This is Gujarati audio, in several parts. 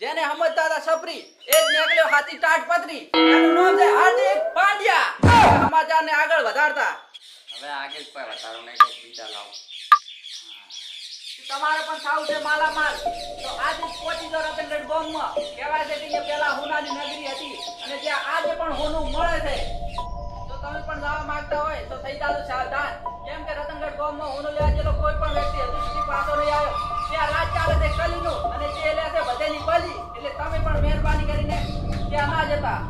જેને સમજતા હતા સપરી એ જ નીકળ્યો હાથી ટાટ પતરી. એનું નામ છે હાર્દિક પાંડ્યા. સમાચારને આગળ વધારતા. હવે આગળ કોઈ વધારો નહીં, કોઈ બીજા લાવો. તમારે પણ થાવું છે માલામાલ તો આજે જ પહોંચી જાઓ રતનગઢ ગામમાં. કહેવાય છે કે અહીંયા પહેલા હોનાની નગરી હતી અને ત્યાં આજે પણ હોનું મળે છે. તો તમે પણ જવા માંગતા હોય તો થઈ જાજો સાવધાન. કેમ કે રતનગઢ ગામમાં હોનું લેવા જેલો કોઈ પણ વ્યક્તિ હજુ સુધી પાછો નહીં આવ્યો. ત્યાં રાજ ચાલે છે કલીનું અને તે લે છે બધેની બલી. એટલે તમે પણ મહેરબાની કરીને ત્યાં ના જતા.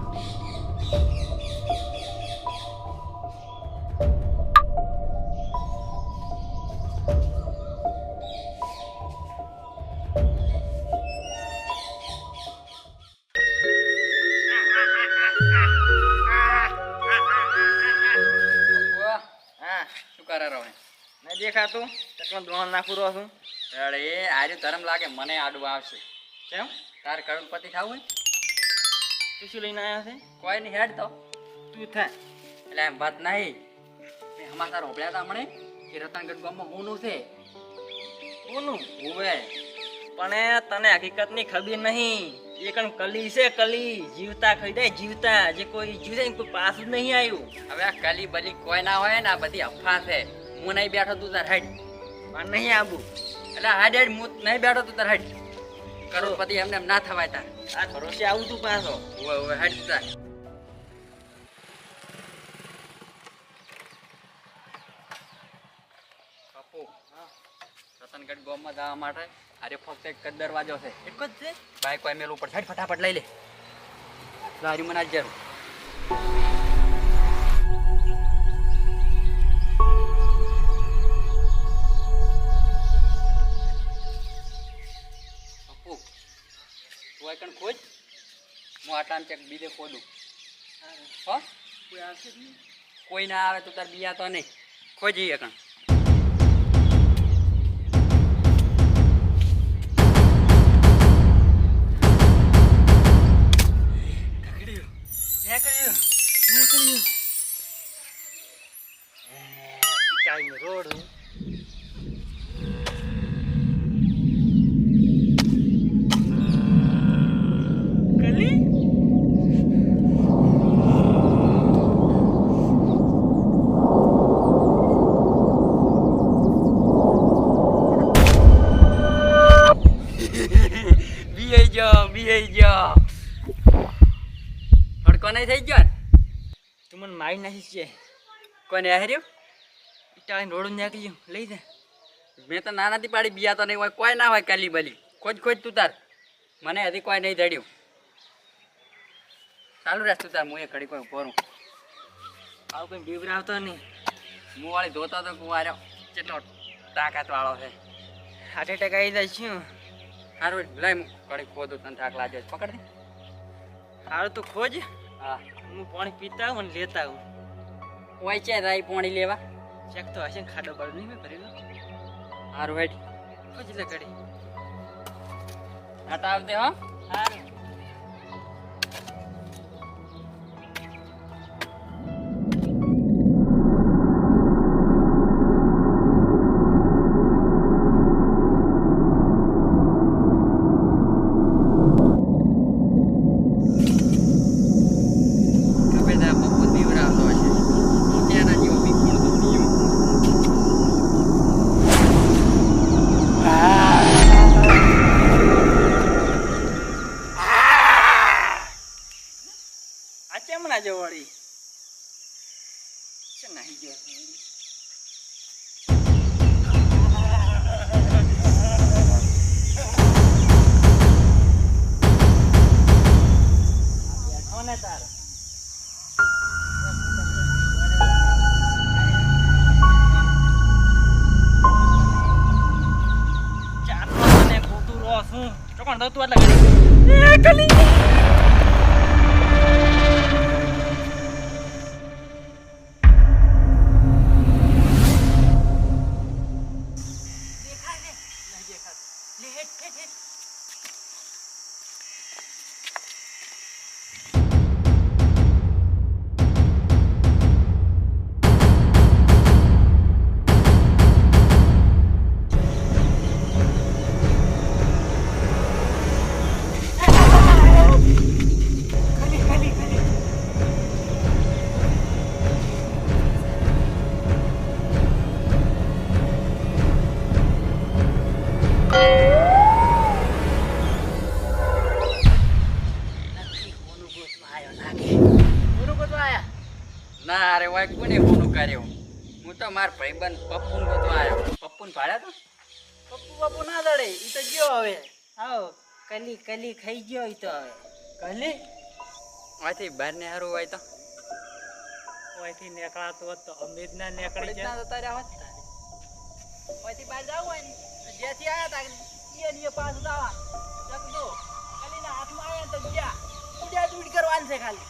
હા, શું કરે રહો? નહીં દેખાતું ચકલો દોણ નાખું રહ્યો છું. અરે એ આર્યું ધરમ લાગે મને આડું આવશે. કેમ? તારે કરોડપતિ ખાવું હોય? તું શું લઈને આવ્યા છે? કોઈ નહીં હેડ તો. તું થા. એટલે એમ વાત નહીં. મેં સમાચાર હોભળ્યા હતા હમણે કે રતનગઢ ગામમાં હોનું છે. કોનું? હોવે. પણ તને હકીકતની ખબર નહીં. એ કણ કલી છે, કલી જીવતા ખાઈ જાય જીવતા. જે કોઈ જીવે કોઈ પાછું જ નહીં આવ્યું. હવે આ કલી બલી કોઈ ના હોય ને, આ બધી અફવા છે. હું નહીં બેઠો તું તાર હેડ. પણ નહીં આવું. એટલે હાડ હેડ હું નહીં બેઠો તું તાર હેડ. કરોડપતિ એમને એમ ના થવાય તાર. આ ભરોસે આવું તું પાછો. હોવે હોવે હેડ તાર. બાપુ રતનગઢ ગામમાં જવા માટે અરે ફક્ત એક જ દરવાજો છે. એક જ છે. બાઈક કોઈ મેલું ઉપર સાઈડ ફટાફટ લઈ લે. લારી મને જ જરૂર. બાપુ તું આ કણ ખોજ. હું આટલાને ચેક બીજે ખોદું. હો કોઈ આવશે જ નહીં. કોઈ ના આવે તો તાર બીયા તો નહીં. ખોજી એ કણ. રોડ કલી બીઆઈ ગયો. ભડકો નહીં થઈ ગયો ને? તું મને મારી નાખીશ છે. કોને હાર્યું? ટાળીને રોડ નાખી લઈ જા. મેં તો નાનાથી પાડી બીયા તો નહીં હોય. કોઈ ના હોય કાલી બલી. ખોજ ખોજ તું તાર. મને હજી કોઈ નહીં જડ્યું. ચાલુ રાખ તું તાર. હું એ ઘડી કોઈ ઉભો રહું. આવું કોઈ બીવરાવતો નહીં. હું વાળી ધોતો તો કુંવાર્યો કેટલો તાકાત વાળો છે. હાર્ટ એટેક આવી જાય શું? સારું લાય હું ઘડી ખોદું તને થાક લાગે. પકડ દે. હારું તો ખોજ. હા હું પાણી પીતા આવું અને લેતા આવું. કોઈ છે રાઈ પાણી લેવા? ચેક તો હશે ને ખાડો બાડો નહીં મેં ભરેલો. સારું હેઠ. ખોજ લે ઘડી. હતા આવતે હો. હારું. વળી છે નાહી ગયો. કોને તાર ચાર મને ખોટું રો છું ચોકણ તો તું એટલે કલી ના અરે વાય કોને ફોન કર્યો? હું તો માર ભાઈબંધ પપ્પુને ગોતો આવ્યો. પપ્પુને ભાડ્યા તો પપ્પુ પપ્પુ ના દડે ઈ તો ગયો હવે. આવો કલી કલી ખાઈ ગયો ઈ તો હવે. કલી આથી બહાર ને હારું હોય તો ઓયથી નીકળાતો હોત તો અમીર ના નીકળી કોલેજ ના જતા રહ્યા હોત. ઓયથી બહાર જાવું હોય ને તો જ્યાંથી આયા તા ઈ પાછું જવા જગદો કલીના હાથમાં આવ્યા તો ગયા ઉડ્યા ઉડી કરવાનું છે ખાલી.